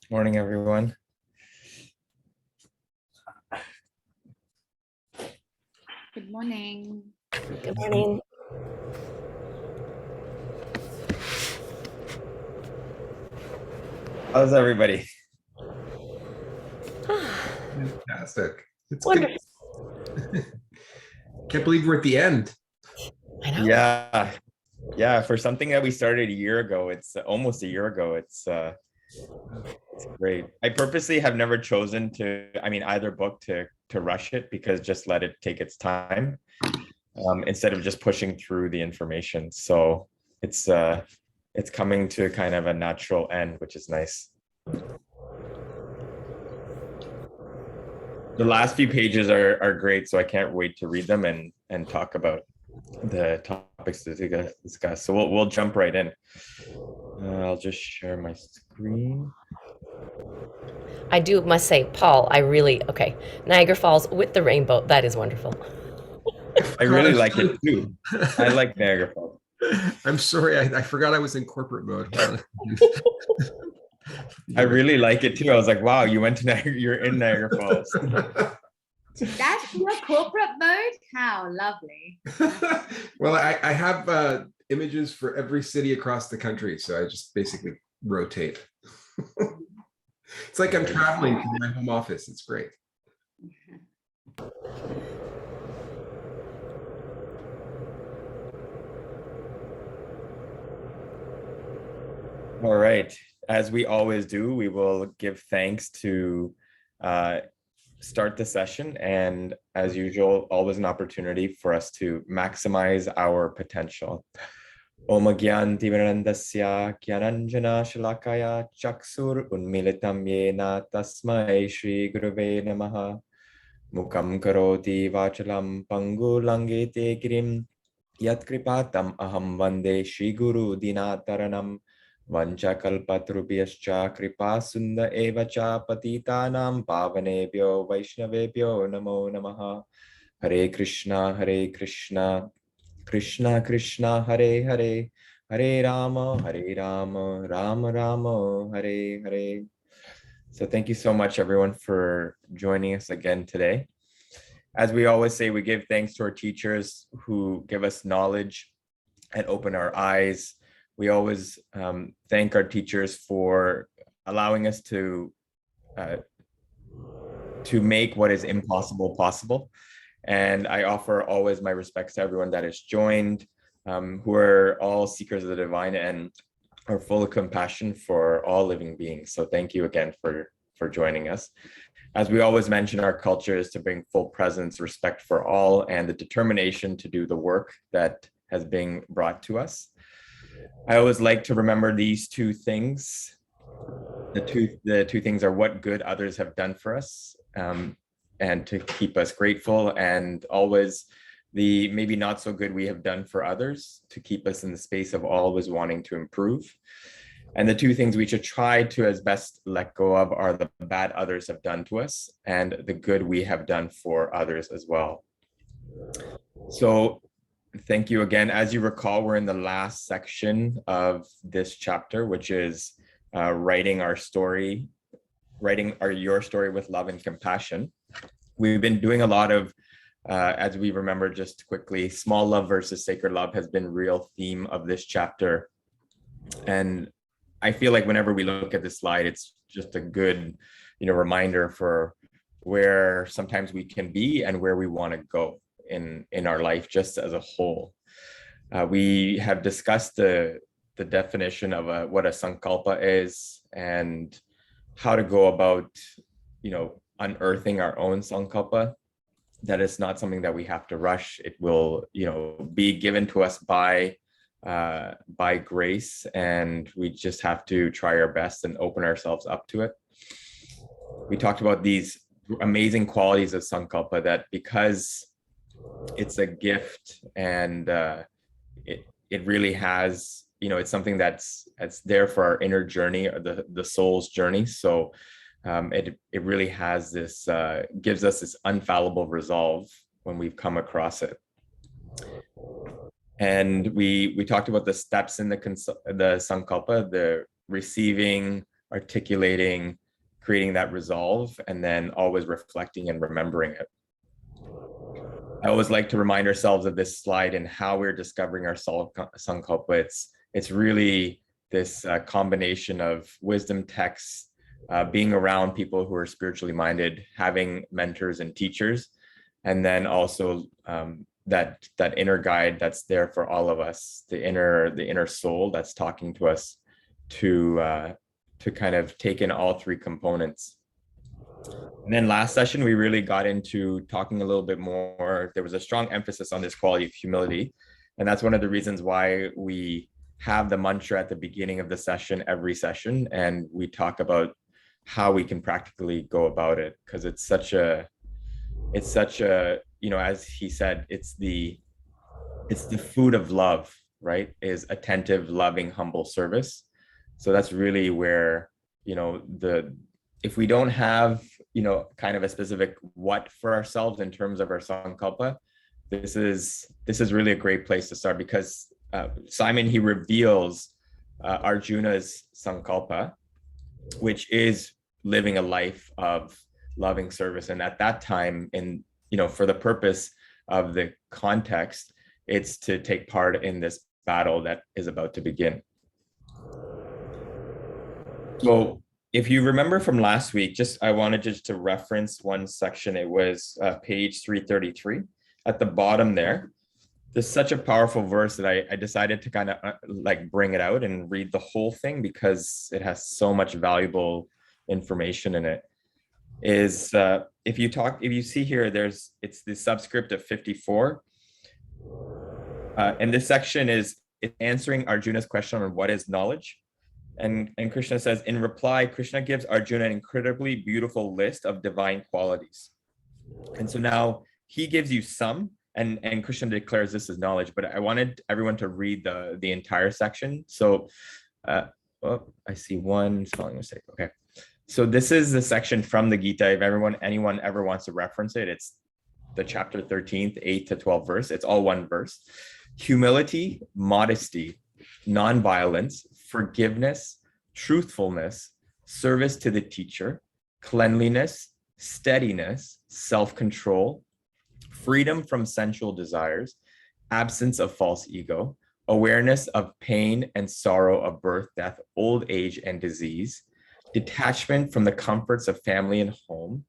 Morning, everyone. Good morning. Good morning. How's everybody? Fantastic. It's Wonderful. good. Can't believe we're at the end. I know. Yeah. For something that we started a year ago, it's almost a year ago. It's great. I purposely have never chosen either book to rush it because just let it take its time instead of just pushing through the information. So it's coming to kind of a natural end, which is nice. The last few pages are great, so I can't wait to read them and talk about the topics to discuss. So we'll jump right in. I'll just share my screen. I must say, Paul, Niagara Falls with the rainbow. That is wonderful. I really like it too. I like Niagara Falls. I'm sorry, I forgot I was in corporate mode. I really like it too. I was like, wow, you went to Niagara, you're in Niagara Falls. That's your corporate mode? How lovely. Well, I have images for every city across the country, so I just basically rotate. It's like I'm traveling to my home office. It's great. All right. As we always do, we will give thanks to start the session. And as usual, always an opportunity for us to maximize our potential. Om Gyan Tivanandasya Gyananjana Shalakaya Chaksur Unmilitam Yena Tasmai Shri Guruve Namaha Mukam Karoti Vachalam Pangu Langete Girim Yat Kripatam Aham Vande Shri Guru Dinataranam Vanchakalpatrubhyascha Kripa Sunda Eva Cha Patitanam Pavanebhyo Vaishnavebhyo Namo Namaha Hare Krishna Krishna Krishna Hare Hare Hare Rama Rama Rama Hare Hare. So thank you so much everyone for joining us again today. As we always say, we give thanks to our teachers who give us knowledge and open our eyes. We always thank our teachers for allowing us to make what is impossible possible. And I offer always my respects to everyone that has joined, who are all seekers of the divine and are full of compassion for all living beings. So thank you again for joining us. As we always mention, our culture is to bring full presence, respect for all, and the determination to do the work that has been brought to us. I always like to remember these two things. The two things are what good others have done for us, and to keep us grateful, and always the maybe not so good we have done for others to keep us in the space of always wanting to improve. And the two things we should try to as best let go of are the bad others have done to us and the good we have done for others as well. So thank you again. As you recall, we're in the last section of this chapter, which is writing your story with love and compassion. We've been doing a lot of, as we remember just quickly, small love versus sacred love has been a real theme of this chapter. And I feel like whenever we look at this slide, it's just a good, reminder for where sometimes we can be and where we want to go in our life just as a whole. We have discussed the definition of what a sankalpa is and how to go about, unearthing our own sankalpa. That is not something that we have to rush. It will, be given to us by grace, and we just have to try our best and open ourselves up to it. We talked about these amazing qualities of sankalpa, that because it's a gift and it really has, it's something that's there for our inner journey, or the soul's journey. So it really has this, gives us this infallible resolve when we've come across it. And we talked about the steps in the sankalpa, the receiving, articulating, creating that resolve, and then always reflecting and remembering it. I always like to remind ourselves of this slide and how we're discovering our Sankalpa. It's really this combination of wisdom texts, being around people who are spiritually minded, having mentors and teachers, and then also that inner guide that's there for all of us, the inner soul that's talking to us to kind of take in all three components. And then last session, we really got into talking a little bit more. There was a strong emphasis on this quality of humility. And that's one of the reasons why we have the mantra at the beginning of the session, every session. And we talk about how we can practically go about it, because it's such a, you know, as he said, it's the food of love, right? Is attentive, loving, humble service. So that's really where, you know, if we don't have, you know, kind of a specific what for ourselves in terms of our Sankalpa, this is really a great place to start, because Simon, he reveals Arjuna's Sankalpa, which is living a life of loving service. And at that time, in, you know, for the purpose of the context, it's to take part in this battle that is about to begin. So if you remember from last week, I wanted just to reference one section. It was page 333 at the bottom there. There's such a powerful verse that I decided to kind of like bring it out and read the whole thing, because it has so much valuable information in it. Is if you see here, it's the subscript of 54. And this section is answering Arjuna's question on what is knowledge. And Krishna says, in reply, Krishna gives Arjuna an incredibly beautiful list of divine qualities. And so now he gives you some, and Krishna declares this as knowledge, but I wanted everyone to read the entire section. So, I see one spelling mistake. Okay. So this is the section from the Gita. If anyone ever wants to reference it, it's the chapter 13th, 8 to 12 verse. It's all one verse. Humility, modesty, non-violence, forgiveness, truthfulness, service to the teacher, cleanliness, steadiness, self-control, freedom from sensual desires, absence of false ego, awareness of pain and sorrow of birth, death, old age, and disease, detachment from the comforts of family and home,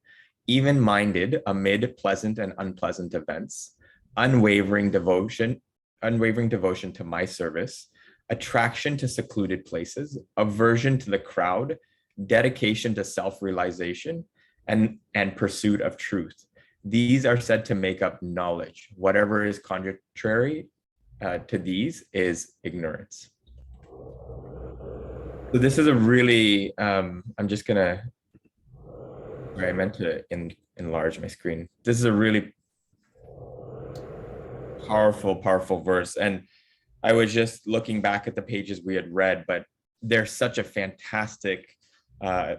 even-minded amid pleasant and unpleasant events, unwavering devotion to my service, attraction to secluded places, aversion to the crowd, dedication to self-realization, and pursuit of truth. These are said to make up knowledge. Whatever is contrary to these is ignorance. So this is a really, I'm just gonna, I meant to enlarge my screen. This is a really powerful verse. And I was just looking back at the pages we had read, but there's such a fantastic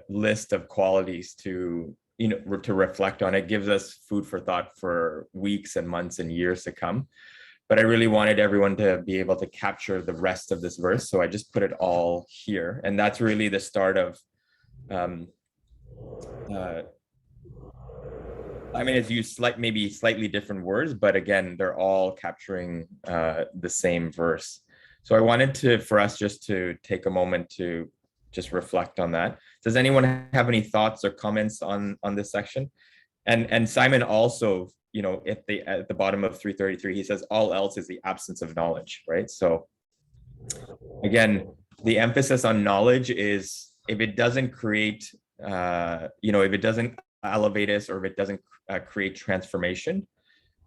list of qualities to, you know, to reflect on. It gives us food for thought for weeks and months and years to come. But I really wanted everyone to be able to capture the rest of this verse. So I just put it all here. And that's really the start of, I mean, it's used maybe slightly different words, but again, they're all capturing the same verse. So I wanted for us just to take a moment to just reflect on that. Does anyone have any thoughts or comments on this section? And Simon also, you know, at the bottom of 333, he says, all else is the absence of knowledge, right? So again, the emphasis on knowledge is, if it doesn't create, you know, if it doesn't elevate us, or if it doesn't create transformation,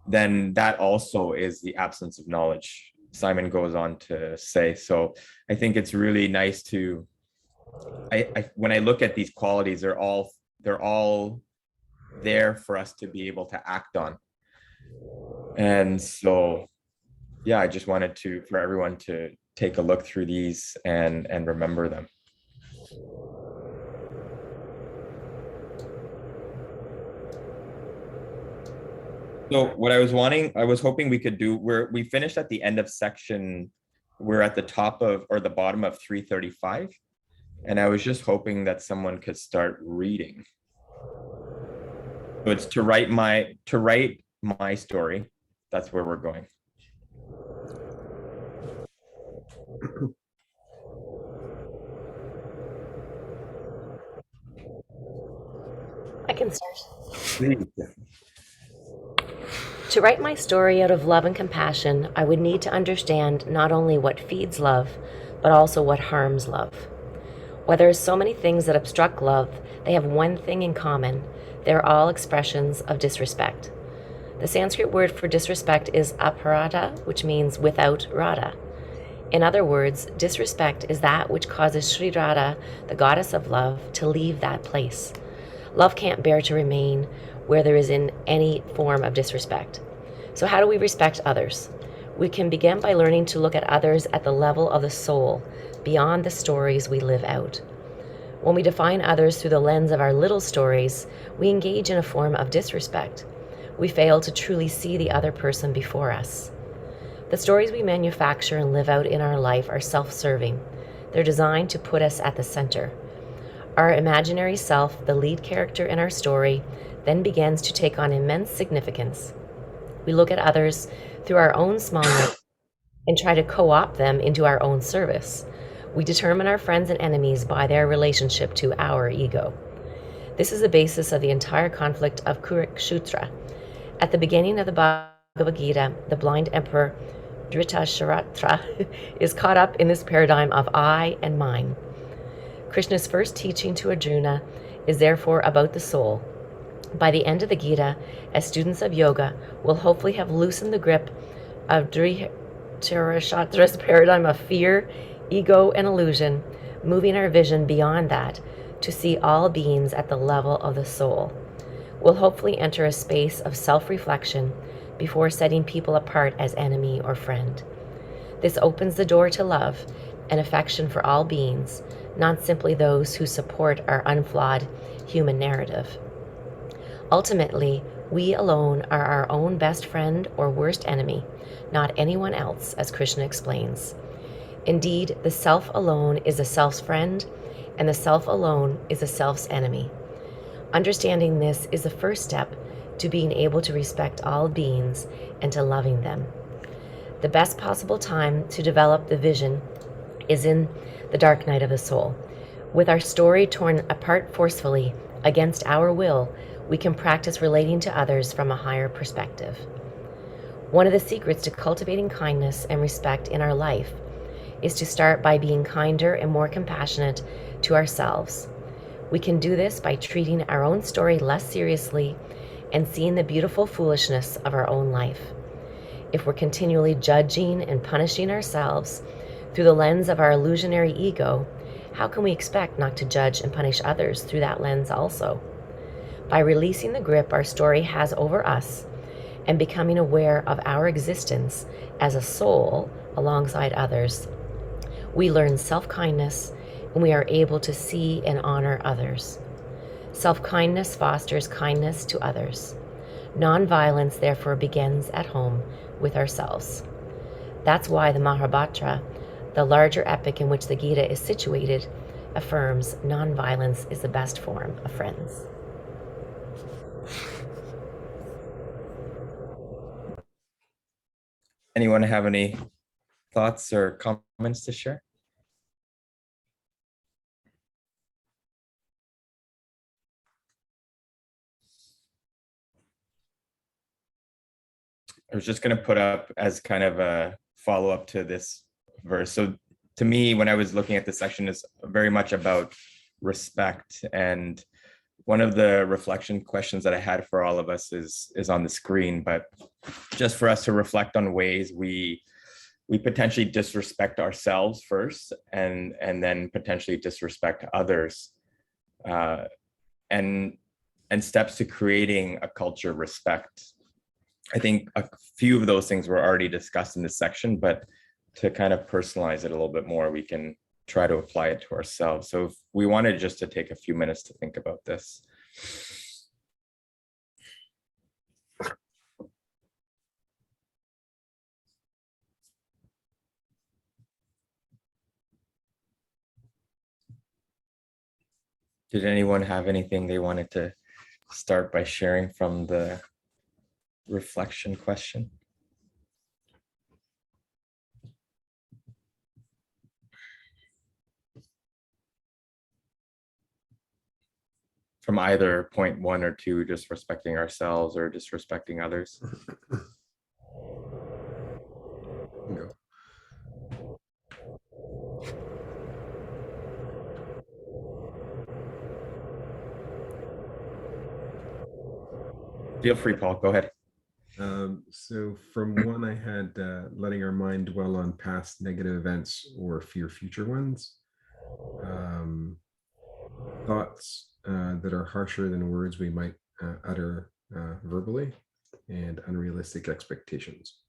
then that also is the absence of knowledge, Simon goes on to say. So I think it's really nice to, when I look at these qualities, they're all there for us to be able to act on. And so, yeah, I just wanted for everyone to take a look through these and remember them. So what I was hoping we could do, we finished at the end of section, we're at the top of, or the bottom of 335. And I was just hoping that someone could start reading. So it's to write my story. That's where we're going. I can start. Please. To write my story out of love and compassion, I would need to understand not only what feeds love, but also what harms love. While there are so many things that obstruct love, they have one thing in common. They're all expressions of disrespect. The Sanskrit word for disrespect is aparada, which means without Radha. In other words, disrespect is that which causes Sri Radha, the goddess of love, to leave that place. Love can't bear to remain where there is in any form of disrespect. So how do we respect others? We can begin by learning to look at others at the level of the soul, beyond the stories we live out. When we define others through the lens of our little stories, we engage in a form of disrespect. We fail to truly see the other person before us. The stories we manufacture and live out in our life are self-serving. They're designed to put us at the center. Our imaginary self, the lead character in our story, then begins to take on immense significance. We look at others through our own smallness and try to co-opt them into our own service. We determine our friends and enemies by their relationship to our ego. This is the basis of the entire conflict of Kurukshetra. At the beginning of the Bhagavad Gita, the blind emperor Dhritarashtra is caught up in this paradigm of I and mine. Krishna's first teaching to Arjuna is therefore about the soul. By the end of the Gita, as students of yoga, we'll hopefully have loosened the grip of Dhritarashtra's paradigm of fear, ego, and illusion, moving our vision beyond that to see all beings at the level of the soul. We'll hopefully enter a space of self-reflection before setting people apart as enemy or friend. This opens the door to love and affection for all beings, not simply those who support our unflawed human narrative. Ultimately, we alone are our own best friend or worst enemy, not anyone else, as Krishna explains. Indeed, the self alone is a self's friend, and the self alone is a self's enemy. Understanding this is the first step to being able to respect all beings and to loving them. The best possible time to develop the vision is in the dark night of the soul. With our story torn apart forcefully against our will, we can practice relating to others from a higher perspective. One of the secrets to cultivating kindness and respect in our life is to start by being kinder and more compassionate to ourselves. We can do this by treating our own story less seriously and seeing the beautiful foolishness of our own life. If we're continually judging and punishing ourselves through the lens of our illusionary ego, how can we expect not to judge and punish others through that lens also? By releasing the grip our story has over us and becoming aware of our existence as a soul alongside others, we learn self-kindness and we are able to see and honor others. Self-kindness fosters kindness to others. Non-violence therefore begins at home with ourselves. That's why the Mahabharata, the larger epic in which the Gita is situated, affirms non-violence is the best form of friends. Anyone have any thoughts or comments to share? I was just going to put up as kind of a follow-up to this verse. So to me, when I was looking at this section, is very much about respect. And one of the reflection questions that I had for all of us is on the screen, but just for us to reflect on ways we potentially disrespect ourselves first and then potentially disrespect others, and steps to creating a culture of respect. I think a few of those things were already discussed in this section, but to kind of personalize it a little bit more, we can try to apply it to ourselves. So if we wanted just to take a few minutes to think about this. Did anyone have anything they wanted to start by sharing from the reflection question? From either point 1 or 2, just respecting ourselves or disrespecting others. Go. Feel free, Paul, go ahead. So from one, I had letting our mind dwell on past negative events or fear future ones. Thoughts that are harsher than words we might utter verbally, and unrealistic expectations.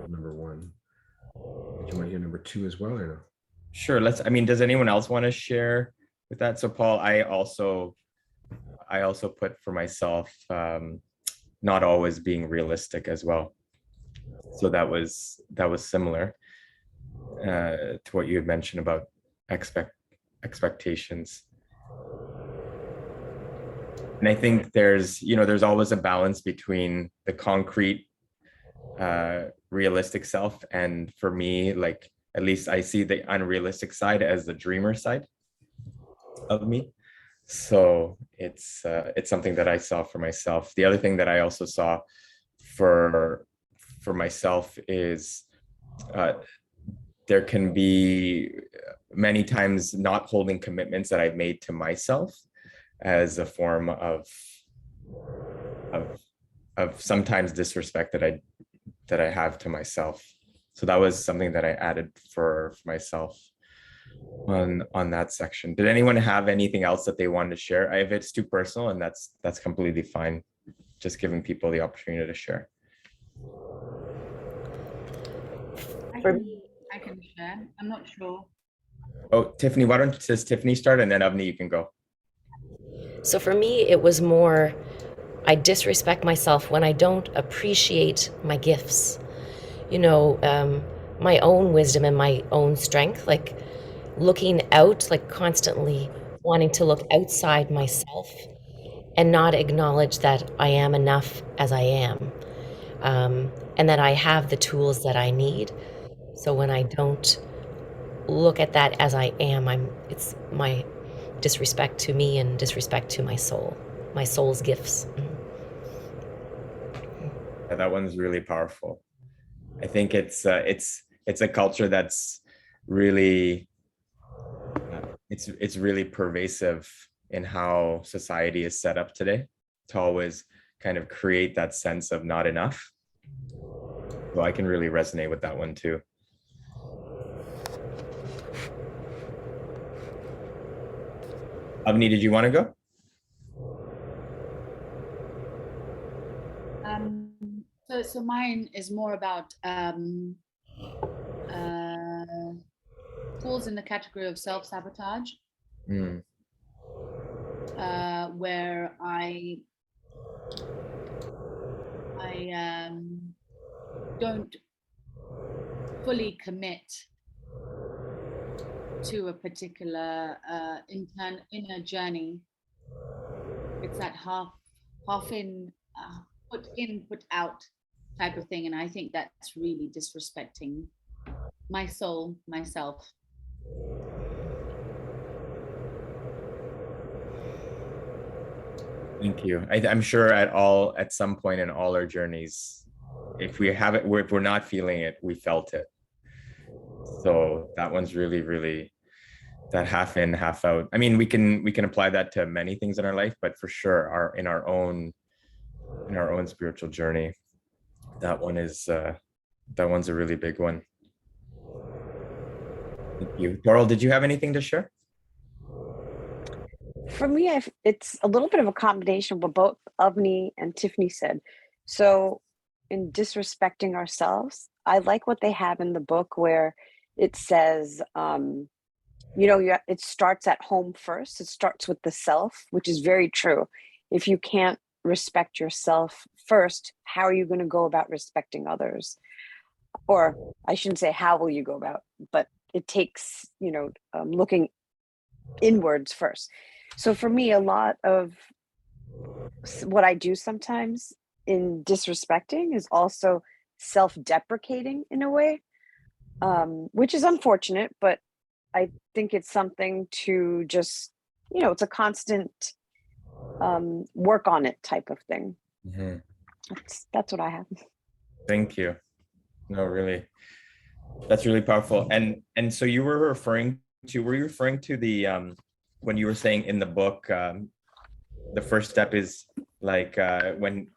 Number 1. Did you want to hear number 2 as well, or no? Sure, I mean, does anyone else want to share with that? So Paul, I also put for myself, not always being realistic as well. So that was similar to what you had mentioned about expectations. And I think there's always a balance between the concrete, realistic self. And for me, like, at least I see the unrealistic side as the dreamer side of me. So it's something that I saw for myself. The other thing that I also saw for myself is there can be many times not holding commitments that I've made to myself as a form of sometimes disrespect that I have to myself. So that was something that I added for myself on that section. Did anyone have anything else that they wanted to share? If it's too personal, and that's completely fine. Just giving people the opportunity to share. I can share. I'm not sure. Oh, Tiffany, why don't Tiffany start, and then Avni, you can go. So for me, it was more, I disrespect myself when I don't appreciate my gifts. My own wisdom and my own strength, like looking out, like constantly wanting to look outside myself and not acknowledge that I am enough as I am, and that I have the tools that I need. So when I don't look at that as I am, it's my disrespect to me and disrespect to my soul's gifts. Yeah, that one's really powerful. I think it's a culture that's really it's really pervasive in how society is set up today, to always kind of create that sense of not enough. So I can really resonate with that one too. Avni, did you want to go? So mine is more about falls in the category of self-sabotage, where I don't fully commit to a particular inner journey. It's that half in, put in, put out type of thing, and I think that's really disrespecting my soul, myself. Thank you. I'm sure at some point in all our journeys, if we're not feeling it, we felt it. So that one's really, really that half in, half out. I mean, we can apply that to many things in our life, but for sure, in our own spiritual journey, that one's a really big one. Thank you. Doral, did you have anything to share? For me, it's a little bit of a combination of what both Avni and Tiffany said. So in disrespecting ourselves, I like what they have in the book where it says, it starts at home first. It starts with the self, which is very true. If you can't respect yourself first, how are you going to go about respecting others? Or I shouldn't say how will you go about, but it takes, looking inwards first. So for me, a lot of what I do sometimes in disrespecting is also self-deprecating in a way, which is unfortunate, but I think it's something to just, it's a constant work on it type of thing. Mhm. That's what I have. Thank you. No, really, that's really powerful. And so you were referring to, were you referring to the when you were saying in the book, the first step is like when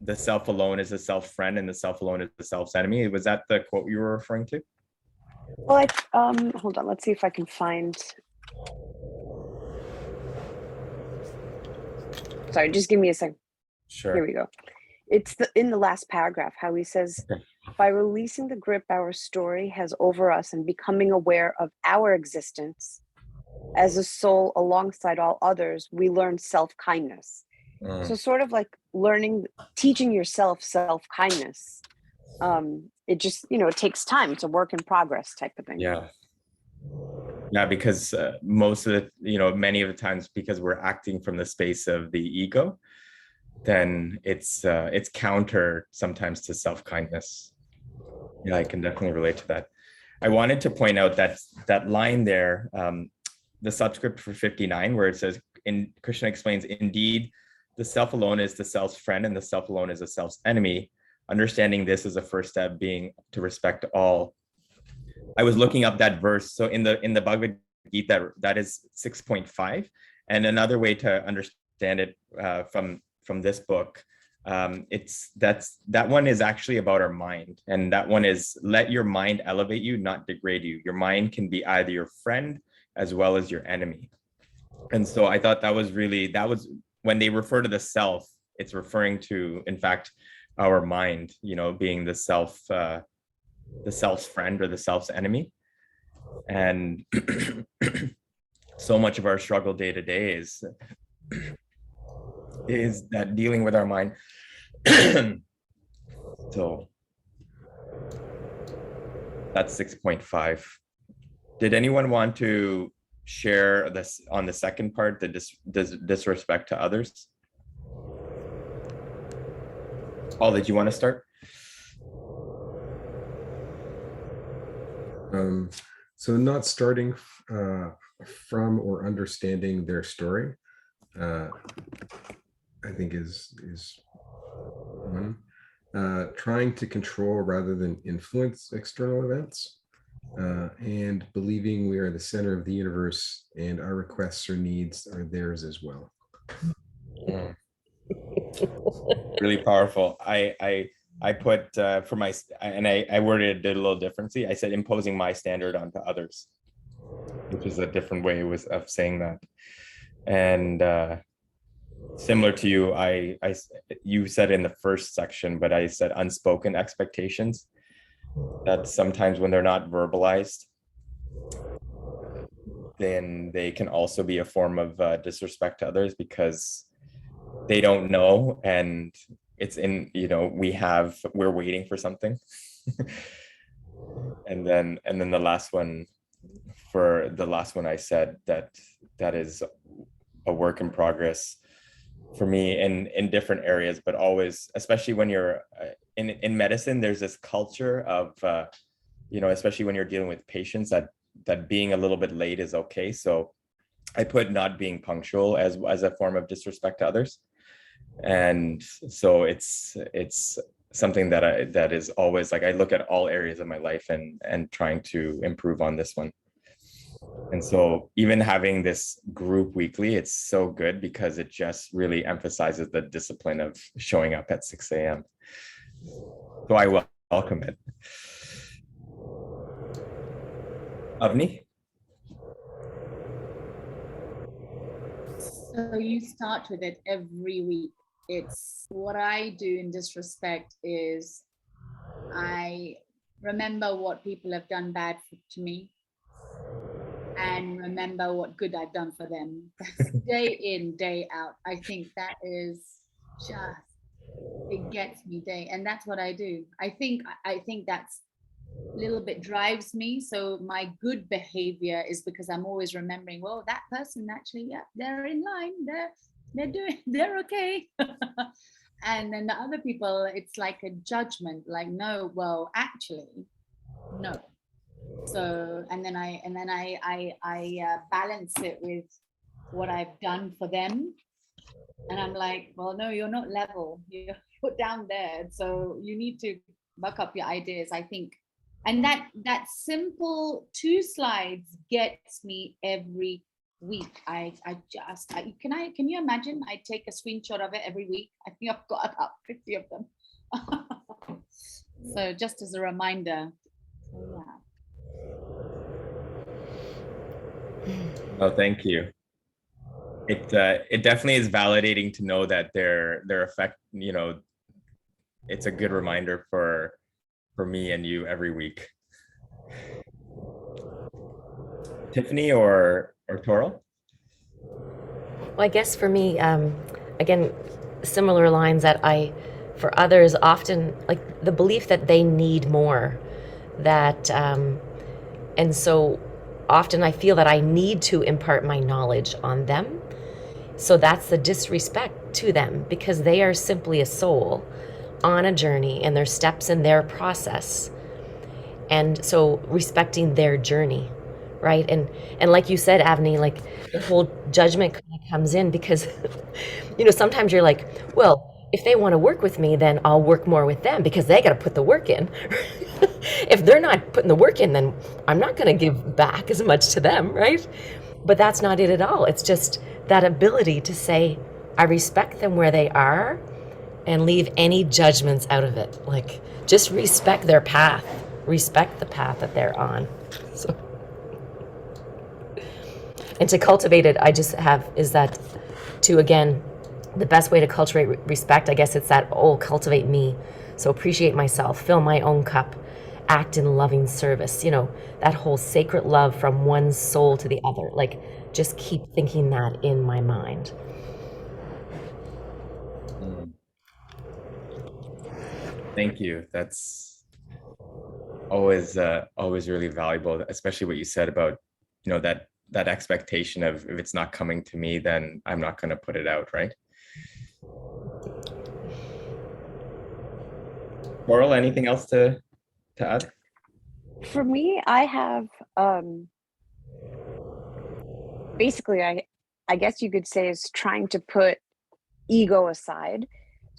the self alone is a self friend and the self alone is the self's enemy. Was that the quote you were referring to? Well, hold on. Let's see if I can find. Sorry, just give me a second. Here Sure. we go. It's in the last paragraph how he says, Okay. by releasing the grip our story has over us and becoming aware of our existence as a soul alongside all others, we learn self-kindness. So sort of like teaching yourself self-kindness. It just, it takes time. It's a work in progress type of thing. Yeah. Yeah, because most of the, many of the times, because we're acting from the space of the ego, then it's counter sometimes to self-kindness. Yeah, I can definitely relate to that. I wanted to point out that line there, the subscript for 59, where it says, Krishna explains, indeed, the self alone is the self's friend and the self alone is the self's enemy. Understanding this is a first step being to respect all. I was looking up that verse. So in the Bhagavad Gita, that is 6.5. And another way to understand it from this book, that one is actually about our mind. And that one is, let your mind elevate you, not degrade you. Your mind can be either your friend as well as your enemy. And so I thought that was when they refer to the self, it's referring to, in fact, our mind, being the self's friend or the self's enemy. And so much of our struggle day to day is that dealing with our mind. So that's 6.5. Did anyone want to share this on the second part, the disrespect to others? Paul, did you want to start? So not starting from or understanding their story, I think is one. Trying to control rather than influence external events, and believing we are the center of the universe and our requests or needs are theirs as well. Really powerful. I put for my, and I worded it a little differently. I said imposing my standard onto others, which is a different way of saying that. And similar to you, you said in the first section, but I said unspoken expectations. That sometimes when they're not verbalized, then they can also be a form of disrespect to others because they don't know, and it's in, we're waiting for something. and then the last one I said that is a work in progress for me in different areas, but always, especially when you're in medicine, there's this culture of especially when you're dealing with patients, that being a little bit late is okay. So I put not being punctual as a form of disrespect to others. And so it's something that is always like, I look at all areas of my life and trying to improve on this one. And so even having this group weekly, it's so good because it just really emphasizes the discipline of showing up at 6 a.m. So I welcome it. Avni? So you start with it every week. It's what I do in disrespect is I remember what people have done bad to me and remember what good I've done for them. That's day in, day out. I think that is just, it gets me day, and that's what I do. I think that's little bit drives me. So my good behavior is because I'm always remembering, well, that person actually, yeah, they're in line, they're okay. And then the other people, it's like a judgment, like, no, well, actually, no. So, and then I balance it with what I've done for them. And I'm like, well, no, you're not level. You're down there. So you need to buck up your ideas, I think. And that simple 2 slides gets me every week. Can you imagine? I take a screenshot of it every week. I think I've got about 50 of them. So just as a reminder. So, yeah. Oh, thank you. It definitely is validating to know that their effect, you know, it's a good reminder for me and you every week. Tiffany or Toral? Well, I guess for me, again, similar lines that for others, often like the belief that they need more, that, and so often I feel that I need to impart my knowledge on them. So that's the disrespect to them, because they are simply a soul on a journey and their steps in their process. And so respecting their journey, right? And like you said, Avni, like the whole judgment kind of comes in because, you know, sometimes you're like, well, if they want to work with me, then I'll work more with them because they got to put the work in. If they're not putting the work in, then I'm not going to give back as much to them, right? But that's not it at all. It's just that ability to say, I respect them where they are and leave any judgments out of it. Like, just respect their path, respect the path that they're on. So, and to cultivate it, I just have is that to, again, the best way to cultivate respect, I guess it's that, cultivate me. So appreciate myself, fill my own cup, act in loving service, you know, that whole sacred love from one soul to the other. Like, just keep thinking that in my mind. Thank you. That's always really valuable, especially what you said about, you know, that expectation of if it's not coming to me, then I'm not going to put it out, right? Laurel, anything else to add? For me, I have basically I guess you could say is trying to put ego aside.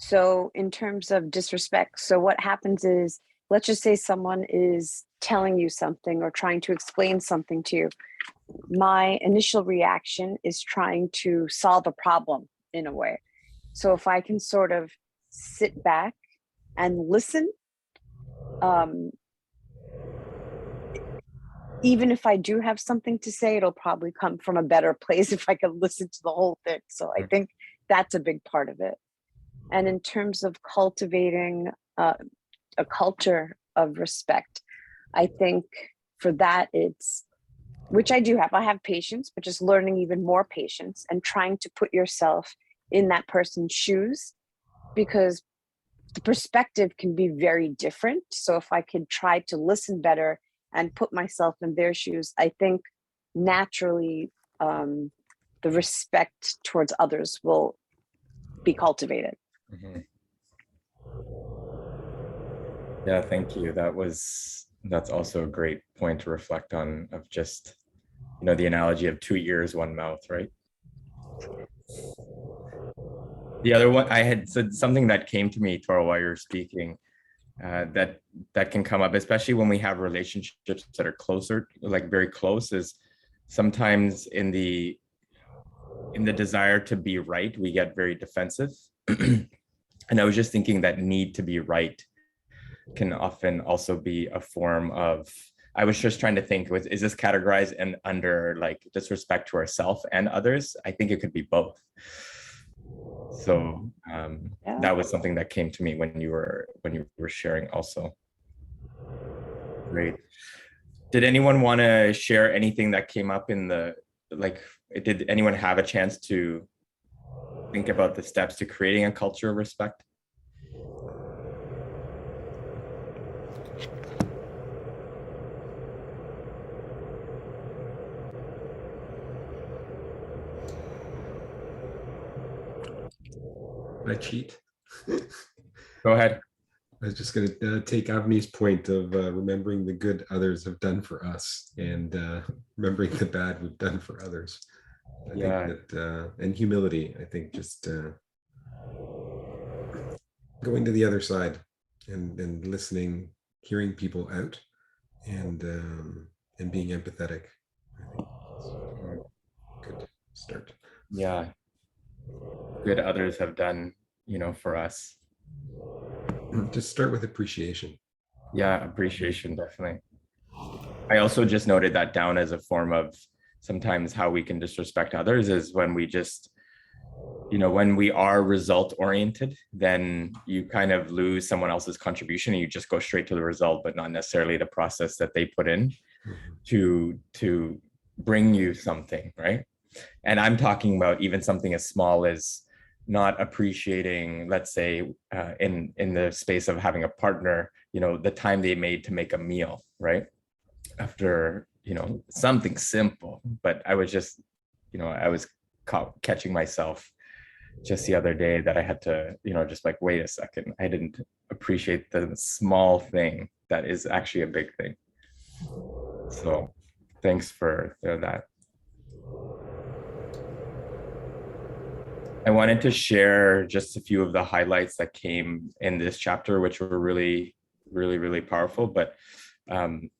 So in terms of disrespect, so what happens is, let's just say someone is telling you something or trying to explain something to you. My initial reaction is trying to solve a problem in a way. So if I can sort of sit back and listen, even if I do have something to say, it'll probably come from a better place if I can listen to the whole thing. So I think that's a big part of it. And in terms of cultivating a culture of respect, I think for that it's, which I do have, I have patience, but just learning even more patience and trying to put yourself in that person's shoes, because the perspective can be very different. So if I could try to listen better and put myself in their shoes, I think naturally the respect towards others will be cultivated. Mm-hmm. Yeah, thank you. That's also a great point to reflect on, of just, you know, the analogy of 2 ears, 1 mouth, right? The other one, I had said something that came to me, Toro, while you're speaking, that can come up, especially when we have relationships that are closer, like very close, is sometimes in the desire to be right, we get very defensive. And I was just thinking that need to be right can often also be a form of, I was just trying to think, is this categorized and under like disrespect to ourselves and others? I think it could be both. So that was something that came to me when you were sharing also. Great. Did anyone want to share anything that came up in the, like, did anyone have a chance to think about the steps to creating a culture of respect? I cheat. Go ahead. I was just going to take Avni's point of remembering the good others have done for us and remembering the bad we've done for others. I Yeah. think that, and humility, I think just going to the other side and listening, hearing people out and being empathetic. I think it's a good start. Yeah. Good others have done, for us. Just start with appreciation. Yeah, appreciation, definitely. I also just noted that down as a form of sometimes how we can disrespect others is when we just, when we are result oriented, then you kind of lose someone else's contribution and you just go straight to the result, but not necessarily the process that they put in to bring you something, right? And I'm talking about even something as small as not appreciating, let's say, in the space of having a partner, the time they made to make a meal, right? After, something simple, but I was just, I was catching myself just the other day that I had to, just like, wait a second, I didn't appreciate the small thing that is actually a big thing. So thanks for that. I wanted to share just a few of the highlights that came in this chapter, which were really, really, really powerful. But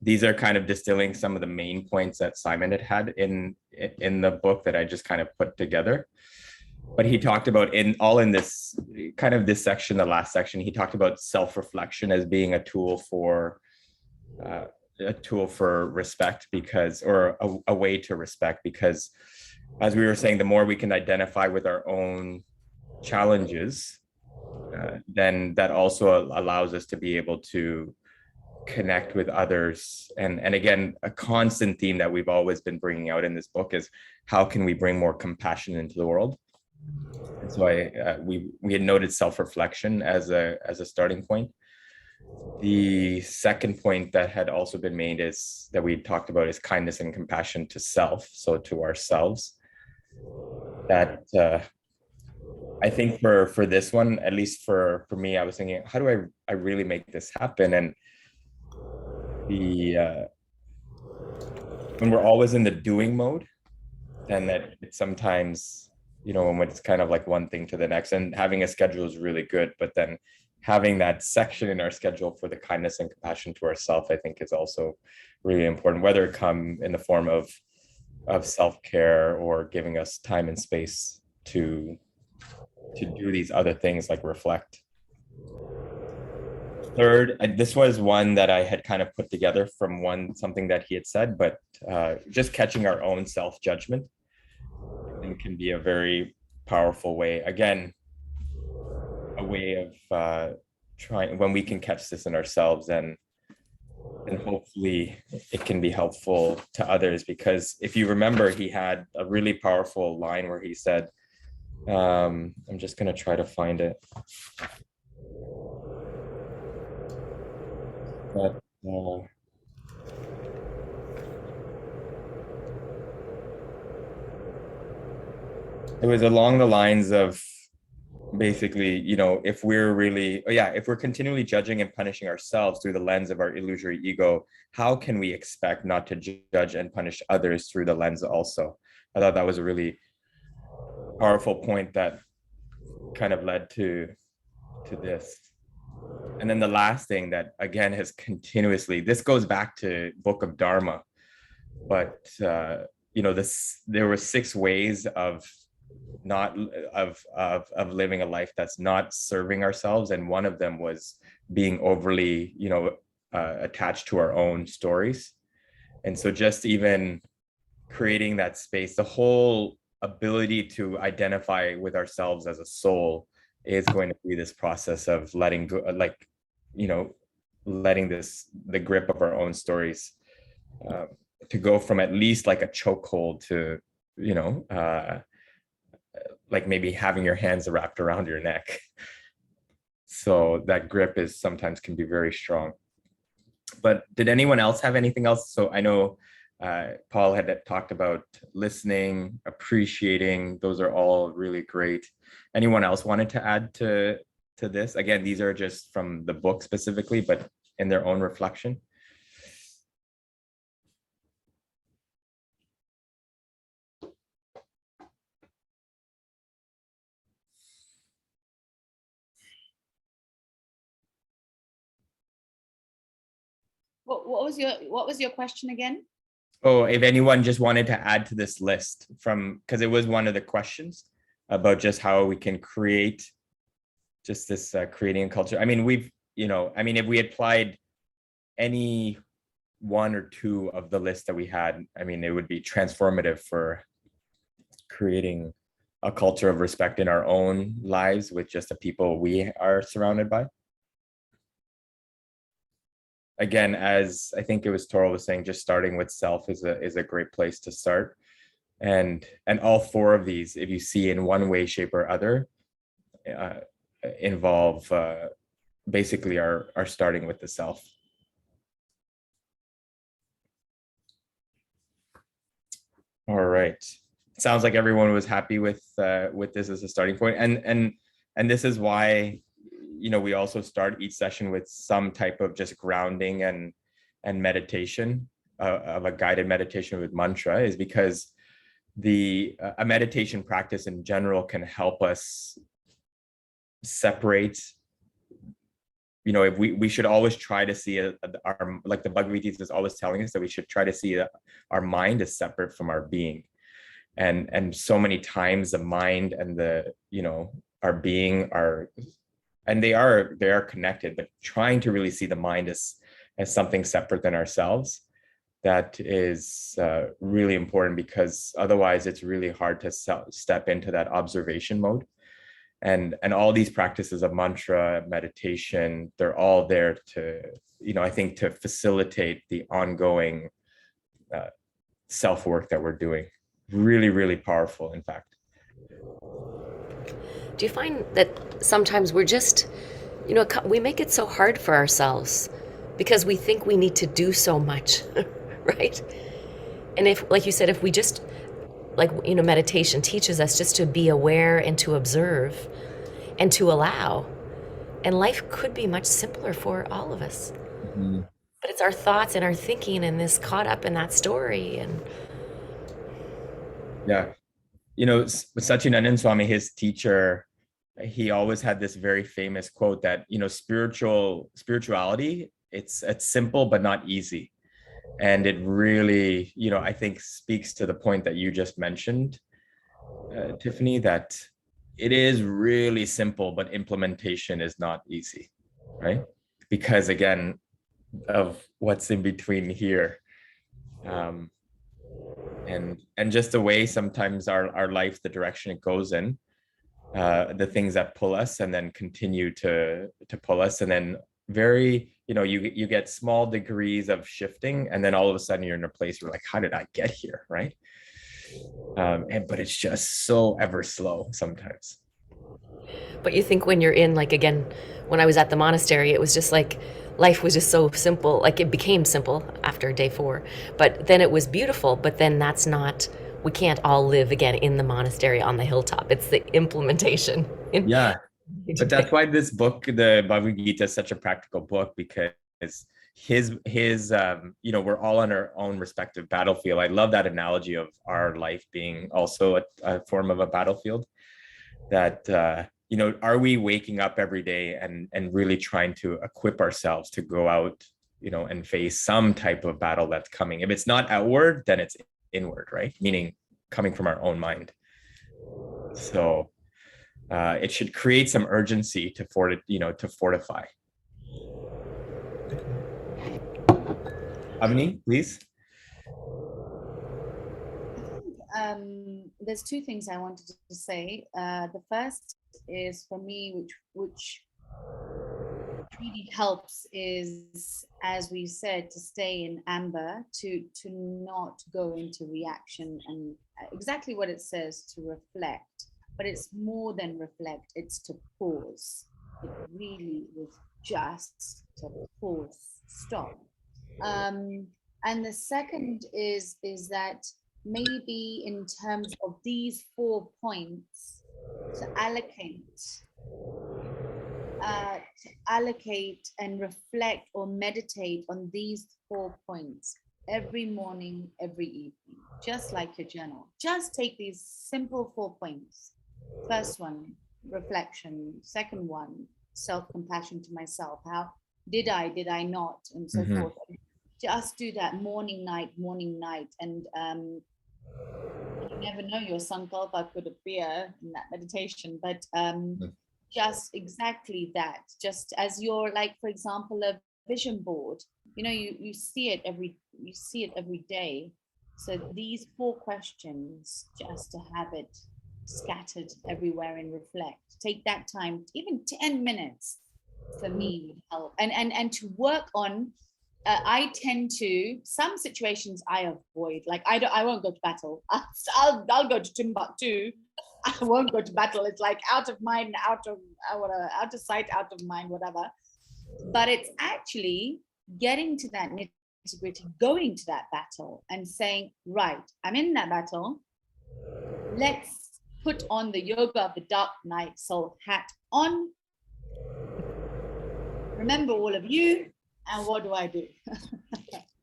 these are kind of distilling some of the main points that Simon had in the book that I just kind of put together. But he talked about in this kind of this section, the last section, he talked about self-reflection as being a tool for respect, or a way to respect, because as we were saying, the more we can identify with our own challenges, then that also allows us to be able to connect with others. And again, a constant theme that we've always been bringing out in this book is how can we bring more compassion into the world? And so we had noted self-reflection as a starting point. The second point that had also been made is that we talked about is kindness and compassion to self, so to ourselves. That I think for this one, at least for me, I was thinking, how do I really make this happen? And when we're always in the doing mode, then that it's sometimes, when it's kind of like one thing to the next, and having a schedule is really good, but then having that section in our schedule for the kindness and compassion to ourselves, I think is also really important, whether it come in the form of self-care or giving us time and space to do these other things like reflect. Third, this was one that I had kind of put together from something that he had said, but just catching our own self-judgment, I think, can be a very powerful way. Again, a way of trying, when we can catch this in ourselves, and hopefully it can be helpful to others. Because if you remember, he had a really powerful line where he said, I'm just going to try to find it. But it was along the lines of basically, if we're continually judging and punishing ourselves through the lens of our illusory ego, how can we expect not to judge and punish others through the lens also? I thought that was a really powerful point that kind of led to this. And then the last thing that, again, has continuously, this goes back to Book of Dharma, but there were 6 ways of living a life that's not serving ourselves, and one of them was being overly attached to our own stories. And so just even creating that space, the whole ability to identify with ourselves as a soul is going to be this process of letting go, letting the grip of our own stories to go from at least like a chokehold to like maybe having your hands wrapped around your neck. So that grip sometimes can be very strong. But did anyone else have anything else? So I know Paul had talked about listening, appreciating. Those are all really great. Anyone else wanted to add to this? Again, these are just from the book specifically, but in their own reflection. What was your question again? Oh, if anyone just wanted to add to this list from, because it was one of the questions about just how we can create just this creating a culture. I mean, if we applied any one or two of the list that we had, I mean, it would be transformative for creating a culture of respect in our own lives with just the people we are surrounded by. Again, as I think it was Toro was saying, just starting with self is a great place to start. And all four of these, if you see in one way, shape, or other, involve basically are starting with the self. All right. Sounds like everyone was happy with this as a starting point. And this is why, we also start each session with some type of just grounding and meditation, of a guided meditation with mantra, is because a meditation practice in general can help us separate. If we should always try to see our, like the Bhagavad Gita is always telling us that we should try to see our mind is separate from our being. And so many times the mind and our being they are connected, but trying to really see the mind as something separate than ourselves, that is really important, because otherwise it's really hard to step into that observation mode. And all these practices of mantra, meditation, they're all there to, I think, to facilitate the ongoing self-work that we're doing. Really, really powerful, in fact. Do you find that sometimes we're just, we make it so hard for ourselves because we think we need to do so much, right? And if, like you said, if we just, meditation teaches us just to be aware and to observe and to allow, and life could be much simpler for all of us. Mm-hmm. But it's our thoughts and our thinking and this caught up in that story. And yeah, Satchidananda Swami, his teacher, he always had this very famous quote that, spirituality, it's simple but not easy. And it really, I think speaks to the point that you just mentioned, Tiffany, that it is really simple, but implementation is not easy, right? Because again, of what's in between here. And just the way sometimes our life, the direction it goes in, the things that pull us and then continue to pull us, and then you get small degrees of shifting, and then all of a sudden you're in a place where, like, how did I get here, right? But it's just so ever slow sometimes. but you think when you're in, like, again, when I was at the monastery, it was just like life was just so simple. Like, it became simple after day 4, but then it was beautiful. But then we can't all live again in the monastery on the hilltop. It's the implementation. Yeah. But that's why this book, the Bhagavad Gita, is such a practical book, because his we're all on our own respective battlefield. I love that analogy of our life being also a form of a battlefield. That are we waking up every day and really trying to equip ourselves to go out, and face some type of battle that's coming. If it's not outward, then it's inward, right? Meaning coming from our own mind. So it should create some urgency to fortify. Avani, please. There's two things I wanted to say. The first is, for me, which really helps, is, as we said, to stay in amber, to not go into reaction, and exactly what it says, to reflect. But it's more than reflect, it's to pause. It really was just to pause, stop. And the second is that maybe in terms of these 4 points to allocate and reflect or meditate on these 4 points every morning, every evening, just like your journal. Just take these simple 4 points. First one, reflection. Second one, self-compassion to myself. How did I not, and so forth. Just do that morning, night, and you never know, your sankalpa could appear in that meditation, but just exactly that. Just as you're, like, for example, a vision board, you know, you see it every day. So these 4 questions, just to have it scattered everywhere and reflect. Take that time, even 10 minutes for me would help. And to work on, I tend to, some situations I avoid, like I won't go to battle. I'll go to Timbuktu. I won't go to battle. It's like out of mind, out of sight, out of mind, whatever. But it's actually getting to that nitty-gritty, going to that battle and saying, right, I'm in that battle. Let's put on the yoga of the dark night soul hat on. Remember all of you, and what do?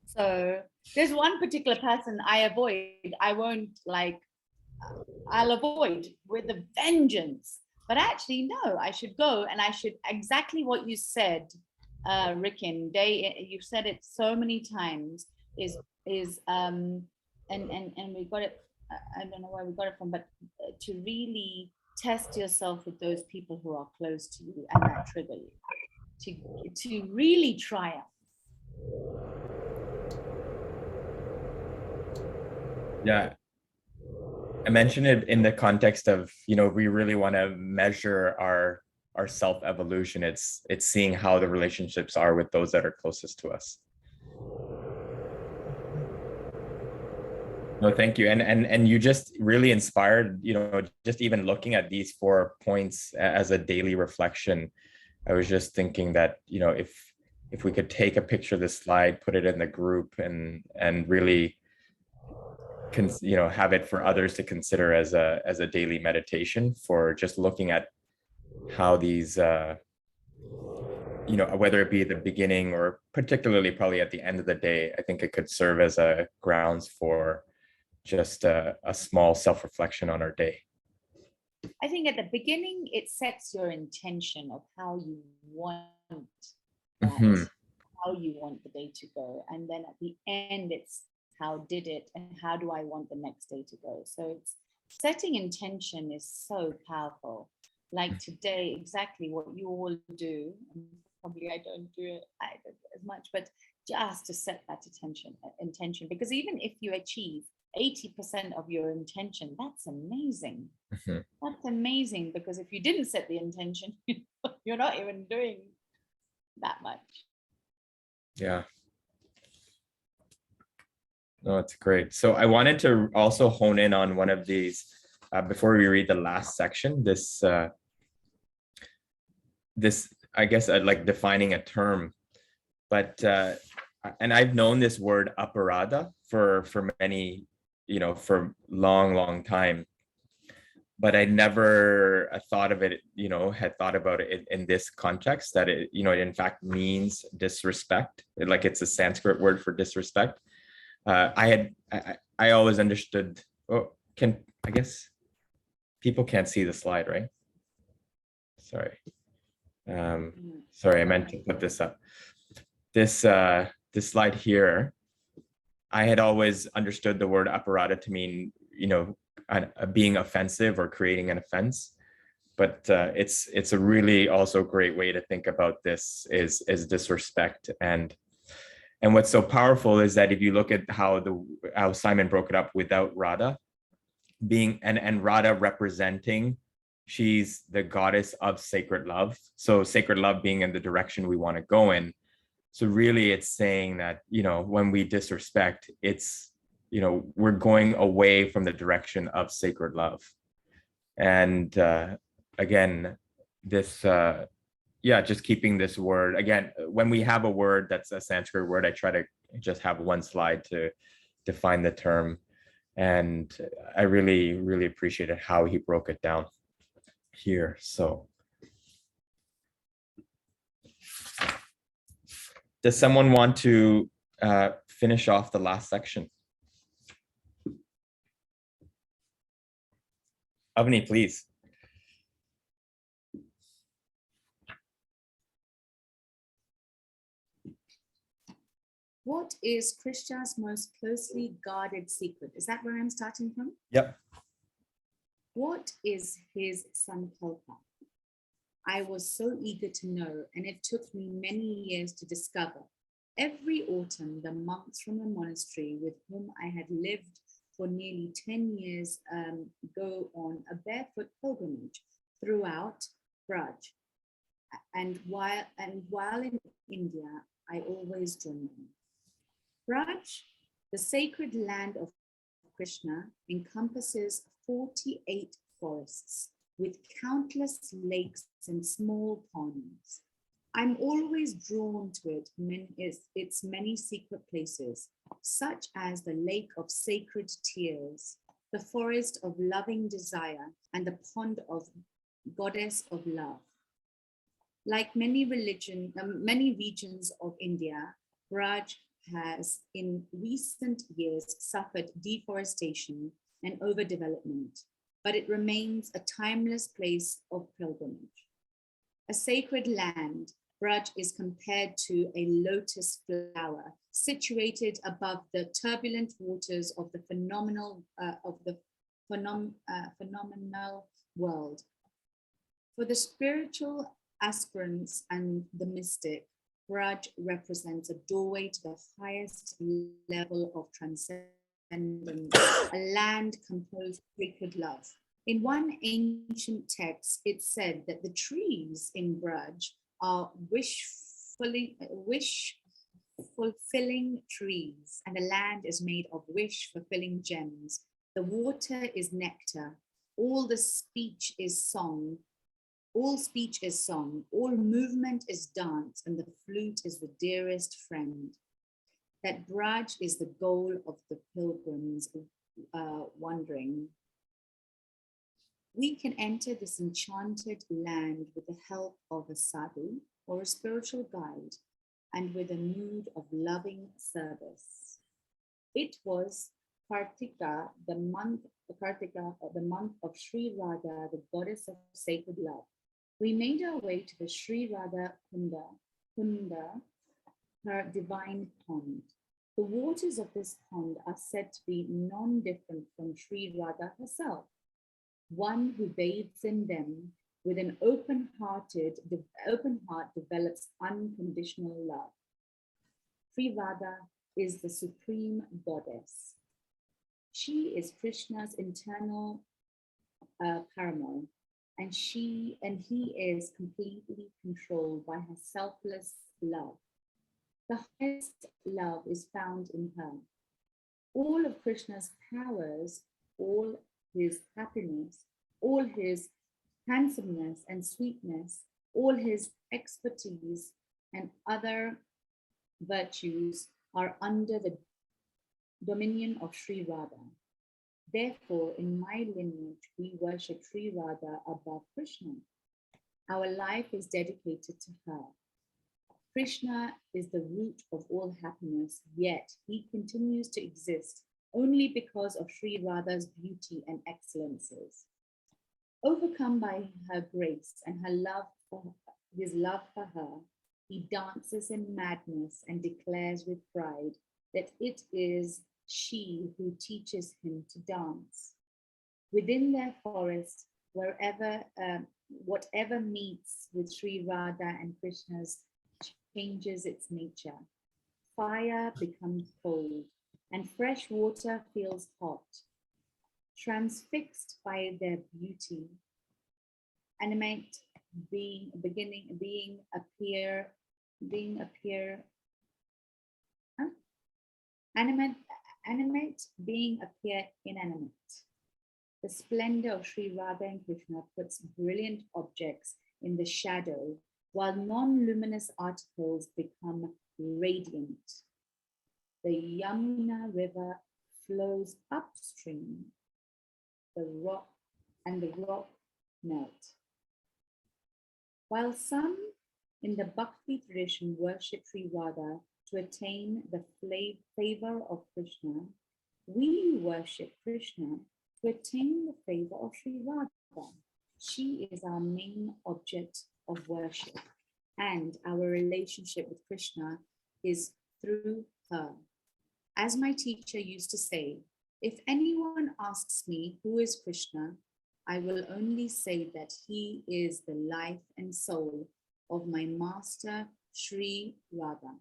So there's one particular person I avoid. I'll avoid with a vengeance. But actually, no, I should go, and I should, exactly what you said, Rikin, you've said it so many times, is and we got it, I don't know where we got it from, but to really test yourself with those people who are close to you and that trigger you, to really triumph. Yeah, I mentioned it in the context of, you know, we really want to measure our self-evolution. It's seeing how the relationships are with those that are closest to us. No, thank you. And you just really inspired, you know, just even looking at these 4 points as a daily reflection. I was just thinking that, you know, if we could take a picture of this slide, put it in the group, and really, you know, have it for others to consider as a daily meditation, for just looking at how these, you know, whether it be at the beginning or particularly probably at the end of the day, I think it could serve as a grounds for just a small self-reflection on our day. I think at the beginning, it sets your intention of how you want that, how you want the day to go. And then at the end, it's how did it and how do I want the next day to go? So it's setting intention is so powerful. Like today, exactly what you all do. Probably I don't do it as much, but just to set that intention, because even if you achieve 80% of your intention, that's amazing. That's amazing, because if you didn't set the intention, you're not even doing that much. Yeah. No, it's great. So I wanted to also hone in on one of these before we read the last section. This I guess I'd like defining a term, but and I've known this word aparada for many, you know, for long time, but I never thought of it, you know, had thought about it in this context, that it, you know, it in fact means disrespect. Like it's a Sanskrit word for disrespect. I always understood, I guess people can't see the slide, right? Sorry. Sorry, I meant to put this up. This slide here, I had always understood the word aparada to mean, you know, being offensive or creating an offense. But it's a really also great way to think about this is disrespect. And what's so powerful is that if you look at how Simon broke it up without Radha, being and Radha representing, she's the goddess of sacred love. So sacred love being in the direction we want to go in. So really it's saying that, you know, when we disrespect, it's, you know, we're going away from the direction of sacred love. And again, this, just keeping this word, again, when we have a word that's a Sanskrit word, I try to just have one slide to define the term. And I really, really appreciated how he broke it down here. So does someone want to finish off the last section? Avni, please. What is Krishna's most closely guarded secret? Is that where I'm starting from? Yep. What is his sankalpa? I was so eager to know, and it took me many years to discover. Every autumn, the monks from the monastery with whom I had lived for nearly 10 years go on a barefoot pilgrimage throughout Braj. And while in India, I always join them. Braj, the sacred land of Krishna, encompasses 48 forests with countless lakes and small ponds. I'm always drawn to its many secret places, such as the lake of sacred tears, the forest of loving desire, and the pond of goddess of love. Like many regions of India, Braj has in recent years suffered deforestation and overdevelopment, but it remains a timeless place of pilgrimage. A sacred land, Braj is compared to a lotus flower situated above the turbulent waters of the phenomenal world. For the spiritual aspirants and the mystic, Braj represents a doorway to the highest level of transcendence, a land composed of sacred love. In one ancient text, it said that the trees in Braj are wish-fulfilling trees, and the land is made of wish-fulfilling gems. The water is nectar, all speech is song, all movement is dance, and the flute is the dearest friend. That Braj is the goal of the pilgrims wandering. We can enter this enchanted land with the help of a sadhu or a spiritual guide, and with a mood of loving service. It was Kartika, the month of Sri Radha, the goddess of sacred love. We made our way to the Sri Radha Kunda, her divine pond. The waters of this pond are said to be non-different from Sri Radha herself. One who bathes in them with an open heart develops unconditional love. Sri Radha is the supreme goddess. She is Krishna's internal paramour, and he is completely controlled by her selfless love. The highest love is found in her. All of Krishna's powers, all his happiness, all his handsomeness and sweetness, all his expertise and other virtues are under the dominion of Sri Radha. Therefore, in my lineage, we worship Sri Radha above Krishna. Our life is dedicated to her. Krishna is the root of all happiness, yet he continues to exist only because of Sri Radha's beauty and excellences. Overcome by her grace and his love for her, he dances in madness and declares with pride that it is she who teaches him to dance. Within their forest, whatever meets with Sri Radha and Krishna's changes its nature. Fire becomes cold, and fresh water feels hot. Transfixed by their beauty, animate being appear inanimate. The splendor of Sri Radha and Krishna puts brilliant objects in the shadow, while non-luminous articles become radiant. the Yamuna River flows upstream, the rock melt. While some in the Bhakti tradition worship Sri Radha to attain the favor of Krishna, we worship Krishna to attain the favor of Sri Radha. She is our main object of worship, and our relationship with Krishna is through her. As my teacher used to say, if anyone asks me who is Krishna, I will only say that he is the life and soul of my master, Sri Radha.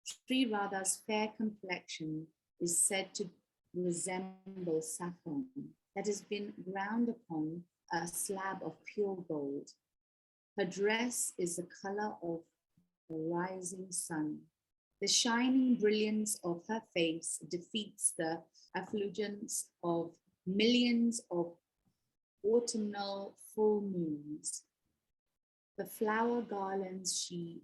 Sri Radha's fair complexion is said to resemble saffron that has been ground upon a slab of pure gold. Her dress is the color of the rising sun. The shining brilliance of her face defeats the effulgence of millions of autumnal full moons. The flower garlands she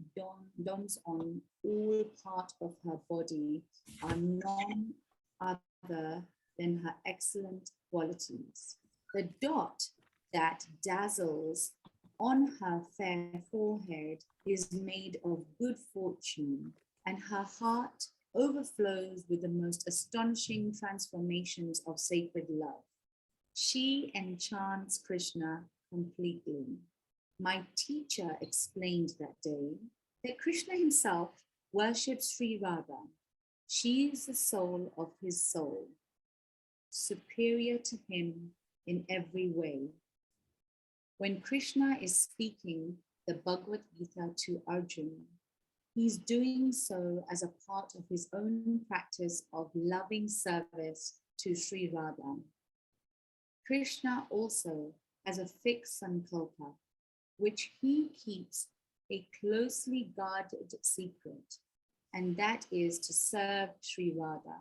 dons on all part of her body are none other than her excellent qualities. The dot that dazzles on her fair forehead is made of good fortune, and her heart overflows with the most astonishing transformations of sacred love. She enchants Krishna completely. My teacher explained that day that Krishna himself worships Sri Radha. She is the soul of his soul, superior to him in every way. When Krishna is speaking the Bhagavad Gita to Arjuna, he's doing so as a part of his own practice of loving service to Sri Radha. Krishna also has a fixed sankalpa, which he keeps a closely guarded secret, and that is to serve Sri Radha.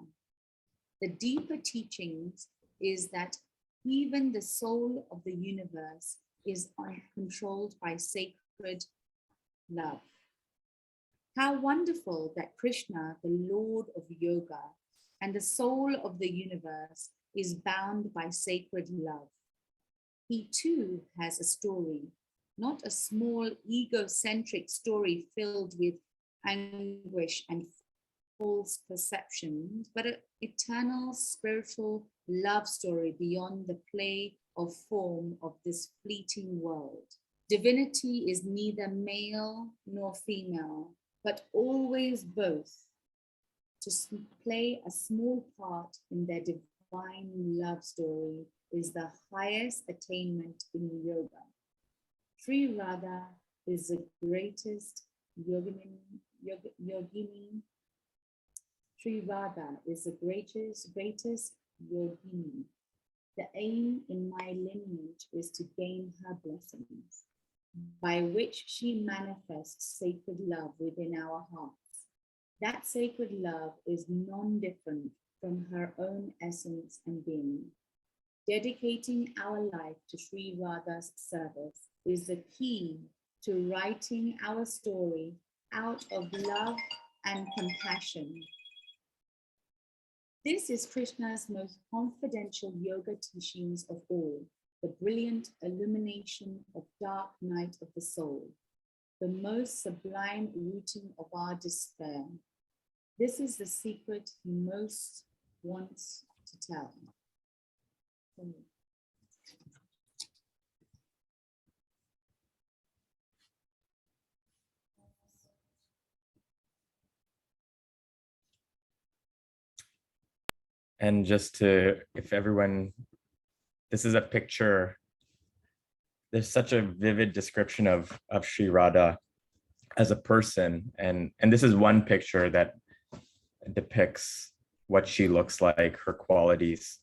The deeper teachings is that even the soul of the universe is controlled by sacred love. How wonderful that Krishna, the Lord of Yoga, and the soul of the universe is bound by sacred love. He too has a story, not a small egocentric story filled with anguish and false perceptions, but an eternal spiritual love story beyond the play of form of this fleeting world. Divinity is neither male nor female, but always both. To play a small part in their divine love story is the highest attainment in yoga. Sri Radha is the greatest yogini. Sri Radha is the greatest yogini. The aim in my lineage is to gain her blessings, by which she manifests sacred love within our hearts. That sacred love is non-different from her own essence and being. Dedicating our life to Sri Radha's service is the key to writing our story out of love and compassion. This is Krishna's most confidential yoga teachings of all, the brilliant illumination of dark night of the soul, the most sublime rooting of our despair. This is the secret he most wants to tell. And just to, if everyone, this is a picture, there's such a vivid description of Sri Radha as a person. And this is one picture that depicts what she looks like, her qualities.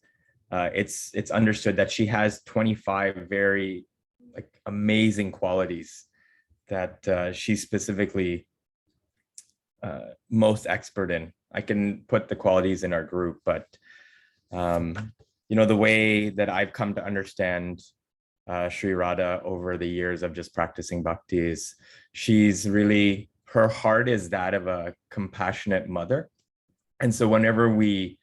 It's understood that she has 25 very amazing qualities that she's specifically most expert in. I can put the qualities in our group, but the way that I've come to understand Sri Radha over the years of just practicing bhakti is she's really, her heart is that of a compassionate mother. And so whenever we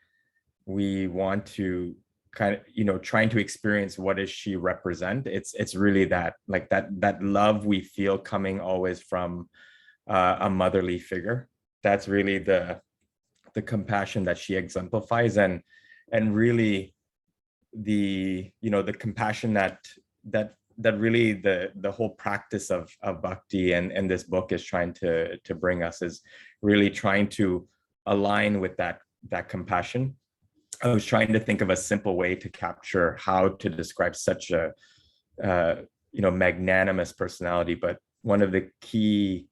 want to kind of, trying to experience what does she represent, it's really that, like that love we feel coming always from a motherly figure. That's really the compassion that she exemplifies, and really the compassion that really the whole practice of bhakti and this book is trying to bring us, is really trying to align with that compassion. I was trying to think of a simple way to capture how to describe such a magnanimous personality, but one of the key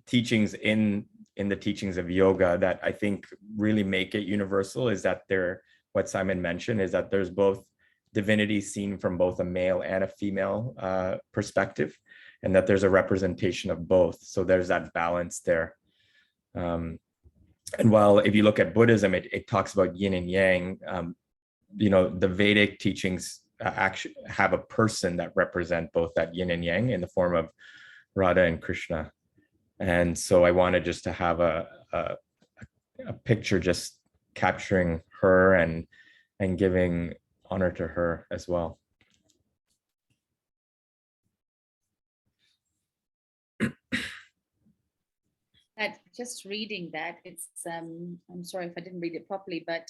teachings in the teachings of yoga that I think really make it universal is that what Simon mentioned is that there's both divinity seen from both a male and a female perspective, and that there's a representation of both. So there's that balance there. And while if you look at Buddhism, it talks about yin and yang, the Vedic teachings actually have a person that represent both that yin and yang in the form of Radha and Krishna. And so I wanted just to have a picture just capturing her and giving honor to her as well. That just reading that, it's I'm sorry if I didn't read it properly, but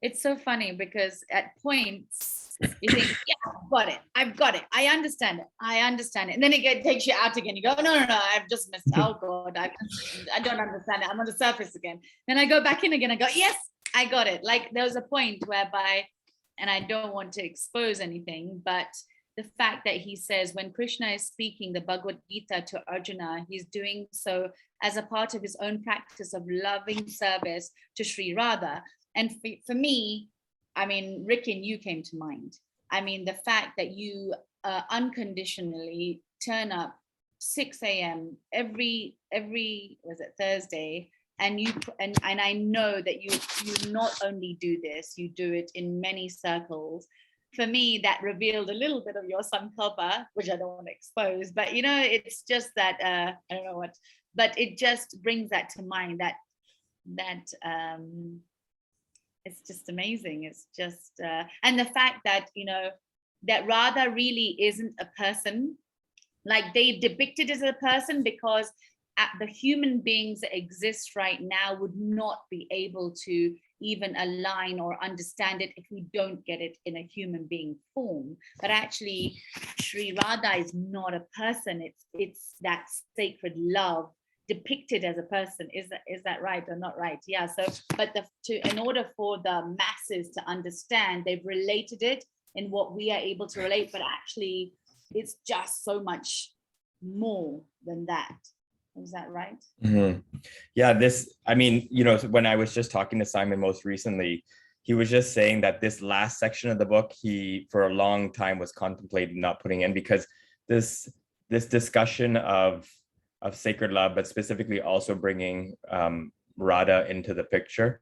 it's so funny because at points you think, yeah, I've got it, I understand it, and then it takes you out again. You go, no, I've just missed, oh God, I don't understand it, I'm on the surface again. Then I go back in again, I go, yes, I got it. Like there was a point whereby, and I don't want to expose anything, but the fact that he says when Krishna is speaking the Bhagavad Gita to Arjuna, he's doing so as a part of his own practice of loving service to Sri Radha. And for me, I mean, Rikin, you came to mind. I mean, the fact that you unconditionally turn up 6 a.m. every was it Thursday, and I know that you not only do this, you do it in many circles. For me, that revealed a little bit of your sankalpa, which I don't want to expose, but it's just that I don't know what, but it just brings that to mind, that it's just amazing. It's just and the fact that that Radha really isn't a person, like they depicted as a person, because the human beings that exist right now would not be able to even align or understand it if we don't get it in a human being form. But actually, Sri Radha is not a person. It's that sacred love depicted as a person. Is that right or not right? Yeah. So, but in order for the masses to understand, they've related it in what we are able to relate. But actually, it's just so much more than that. Is that right? Mm-hmm. Yeah, when I was just talking to Simon most recently, he was just saying that this last section of the book, he for a long time was contemplating not putting in, because this discussion of sacred love, but specifically also bringing Radha into the picture,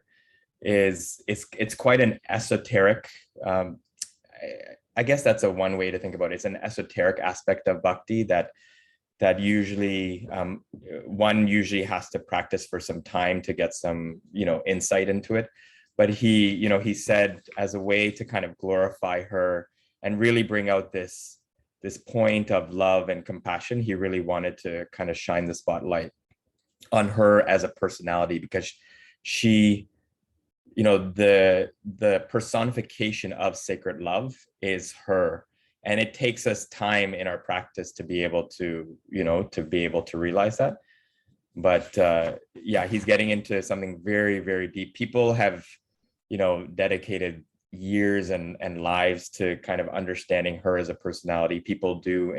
it's quite an esoteric. I guess that's one way to think about it. It's an esoteric aspect of bhakti that usually one usually has to practice for some time to get some insight into it. But he said, as a way to kind of glorify her and really bring out this point of love and compassion, he really wanted to kind of shine the spotlight on her as a personality, because she, the personification of sacred love is her. And it takes us time in our practice to be able to realize that. But yeah, he's getting into something very, very deep. People have, dedicated years and lives to kind of understanding her as a personality. People do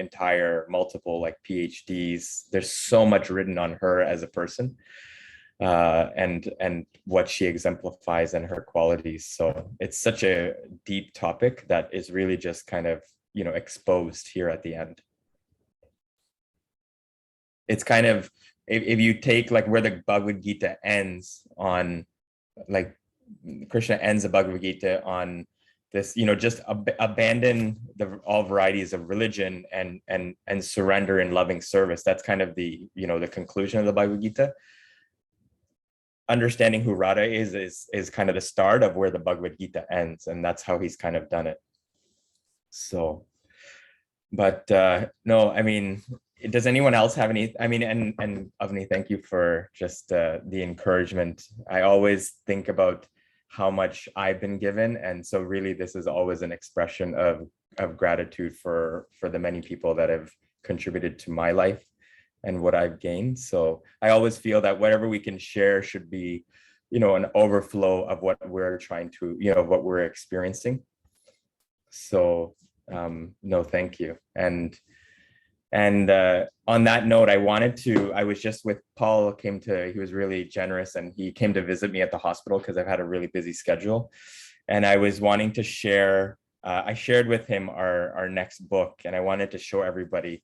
multiple like PhDs. There's so much written on her as a person, and what she exemplifies and her qualities. So it's such a deep topic that is really just kind of exposed here at the end. It's kind of, if you take like where the Bhagavad Gita ends on, like Krishna ends the Bhagavad Gita on this, just abandon all varieties of religion and surrender in loving service. That's kind of the conclusion of the Bhagavad Gita. Understanding who Radha is kind of the start of where the Bhagavad Gita ends, and that's how he's kind of done it. So, but no, I mean, does anyone else have any? I mean, and Avni, thank you for just the encouragement. I always think about how much I've been given, and so really, this is always an expression of gratitude for the many people that have contributed to my life and what I've gained. So I always feel that whatever we can share should be, an overflow of what we're trying to, what we're experiencing. So no, thank you. And on that note, I was just with Paul, he was really generous, and he came to visit me at the hospital because I've had a really busy schedule. And I was wanting to share, I shared with him our next book, and I wanted to show everybody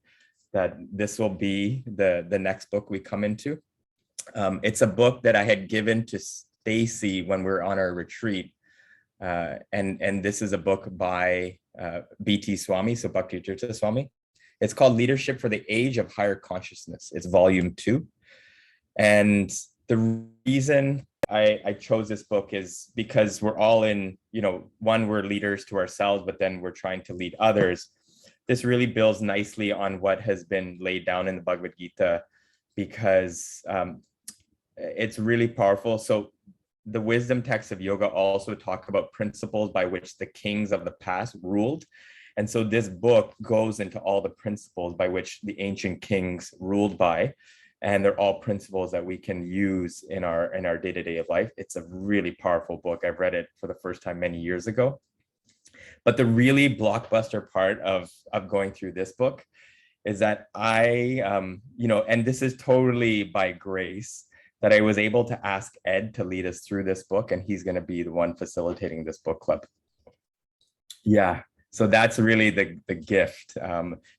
that this will be the next book we come into. It's a book that I had given to Stacy when we were on our retreat. And this is a book by B.T. Swami, so Bhakti-Tirtha Swami. It's called Leadership for the Age of Higher Consciousness. It's volume 2. And the reason I chose this book is because we're all in, one, we're leaders to ourselves, but then we're trying to lead others. This really builds nicely on what has been laid down in the Bhagavad Gita, because it's really powerful. So the wisdom texts of yoga also talk about principles by which the kings of the past ruled. And so this book goes into all the principles by which the ancient kings ruled by. And they're all principles that we can use in our day-to-day life. It's a really powerful book. I've read it for the first time many years ago. But the really blockbuster part of going through this book is that I, and this is totally by grace, that I was able to ask Ed to lead us through this book, and he's going to be the one facilitating this book club. Yeah, so that's really the gift.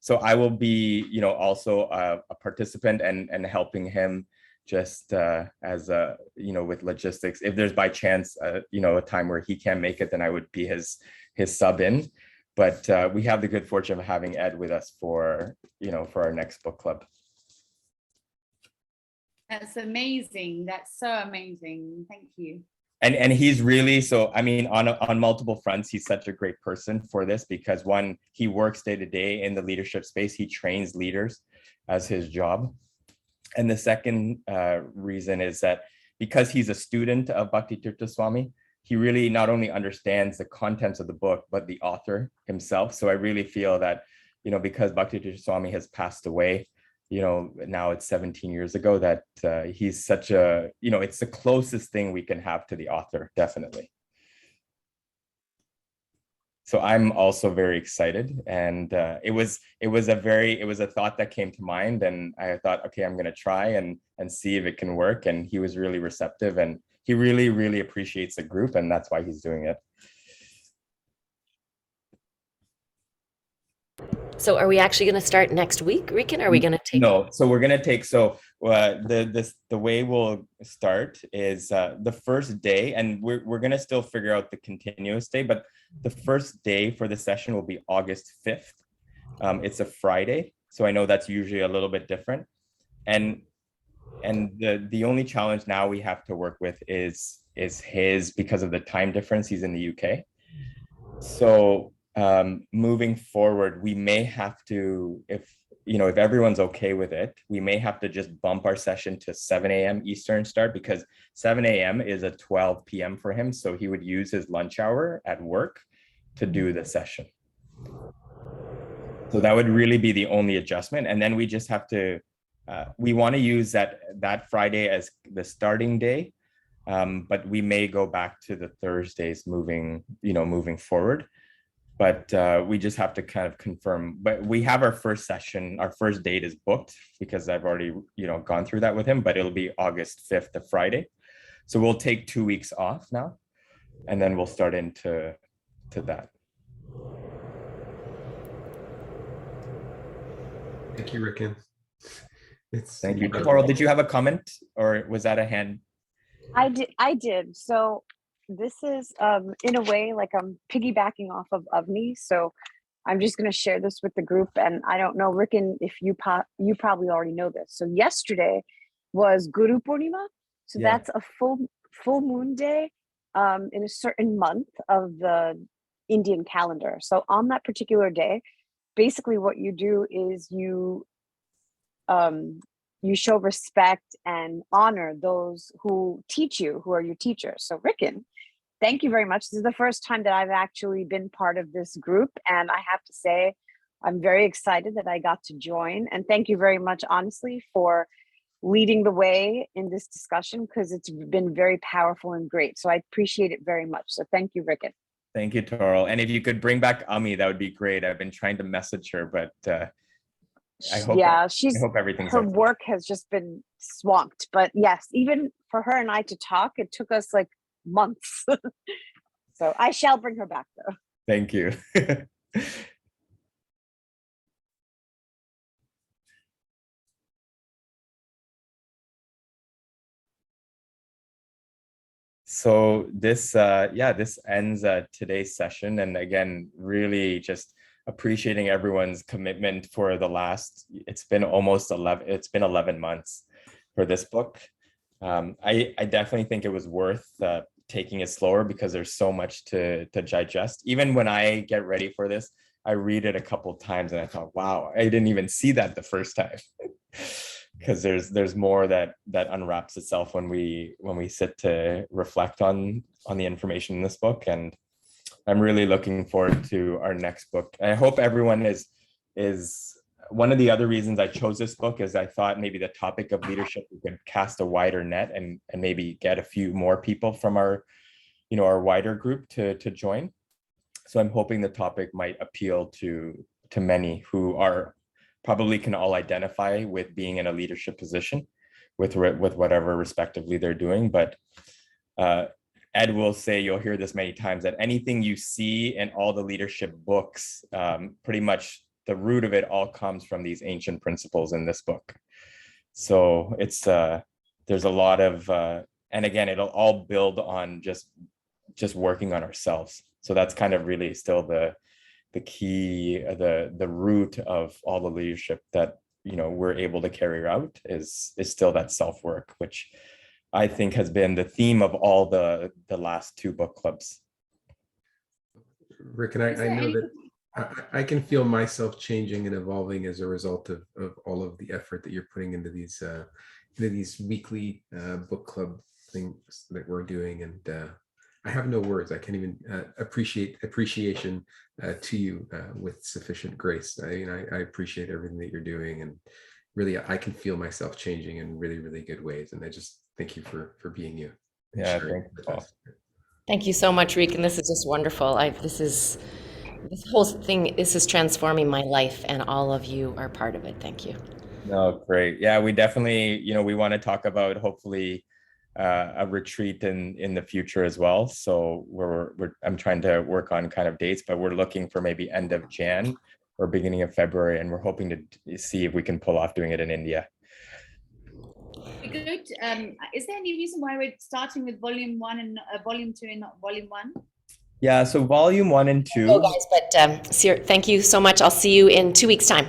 So I will be, also a participant and helping him just as with logistics. If there's by chance, a time where he can't make it, then I would be his sub in. But we have the good fortune of having Ed with us for our next book club. That's amazing. That's so amazing. Thank you. And he's really, so I mean, on multiple fronts, he's such a great person for this, because one, he works day to day in the leadership space. He trains leaders as his job. And the second reason is that because he's a student of Bhakti-Tirtha Swami, he really not only understands the contents of the book, but the author himself. So I really feel that, because Bhakti-Tirtha Swami has passed away, now it's 17 years ago, that he's such a, it's the closest thing we can have to the author, definitely. So I'm also very excited, and it was a thought that came to mind, and I thought, okay, I'm going to try and see if it can work. And he was really receptive, and he really, really appreciates the group, and that's why he's doing it. So are we actually going to start next week, Rikin? Are we going to take? No, so we're going to take, the way we'll start is the first day, and we're going to still figure out the continuous day, but the first day for the session will be August 5th. It's a Friday, so I know that's usually a little bit different. And the only challenge now we have to work with is because of the time difference, he's in the UK. So moving forward, we may have to, if everyone's okay with it, we may have to just bump our session to 7 a.m. Eastern start, because 7 a.m. is a 12 p.m. for him. So he would use his lunch hour at work to do the session. So that would really be the only adjustment. And then we just have to, we want to use that Friday as the starting day, but we may go back to the Thursdays moving forward. But we just have to kind of confirm. But we have our first session, our first date is booked, because I've already, gone through that with him, but it'll be August 5th, a Friday. So we'll take 2 weeks off now, and then we'll start into that. Thank you, Rikin. Thank you. Coral, did you have a comment, or was that a hand? I did. So this is in a way like I'm piggybacking off of Avni. So I'm just going to share this with the group. And I don't know, Ricken, if you probably already know this. So yesterday was Guru Purnima. So Yeah. that's a full moon day in a certain month of the Indian calendar. So on that particular day, basically what you do is you show respect and honor those who teach you, who are your teachers. So Ricken, thank you very much. This is the first time that I've actually been part of this group. And I have to say, I'm very excited that I got to join. And thank you very much, honestly, for leading the way in this discussion, because it's been very powerful and great. So I appreciate it very much. So thank you, Ricken. Thank you, Toril. And if you could bring back Ami, that would be great. I've been trying to message her, but I hope everything's her okay. work has just been swamped. But yes, even for her and I to talk, it took us like months. So I shall bring her back though. Thank you. So this ends today's session. And again, really just appreciating everyone's commitment for the last, it's been 11 months for this book. I definitely think it was worth taking it slower because there's so much to digest. Even when I get ready for this, I read it a couple times and I thought, wow, I didn't even see that the first time. Because there's more that unwraps itself when we sit to reflect on the information in this book. And I'm really looking forward to our next book. I hope everyone is one of the other reasons I chose this book is I thought maybe the topic of leadership, we could cast a wider net and maybe get a few more people from our wider group to join. So I'm hoping the topic might appeal to many who are probably can all identify with being in a leadership position with whatever respectively they're doing. But Ed will say, you'll hear this many times, that anything you see in all the leadership books, pretty much the root of it all comes from these ancient principles in this book. So it's there's a lot of, and again, it'll all build on just working on ourselves. So that's kind of really still the key, the root of all the leadership that we're able to carry out is still that self-work, which I think has been the theme of all the last two book clubs. Rick, and I know that I can feel myself changing and evolving as a result of all of the effort that you're putting into these weekly book club things that we're doing. And I have no words. I can't even appreciation to you with sufficient grace. I appreciate everything that you're doing, and really I can feel myself changing in really, really good ways. And I just thank you for being you. Yeah, thank you. Thank you so much, Rick. And this is just wonderful. This whole thing, this is transforming my life, and all of you are part of it. Thank you. No, great. Yeah, we definitely, we want to talk about hopefully a retreat in the future as well. So I'm trying to work on kind of dates, but we're looking for maybe end of Jan or beginning of February, and we're hoping to see if we can pull off doing it in India. Good. Is there any reason why we're starting with volume 1 and volume 2 and not volume 1? Yeah, so volume 1 and 2. Oh, guys, but Sir, thank you so much. I'll see you in 2 weeks' time.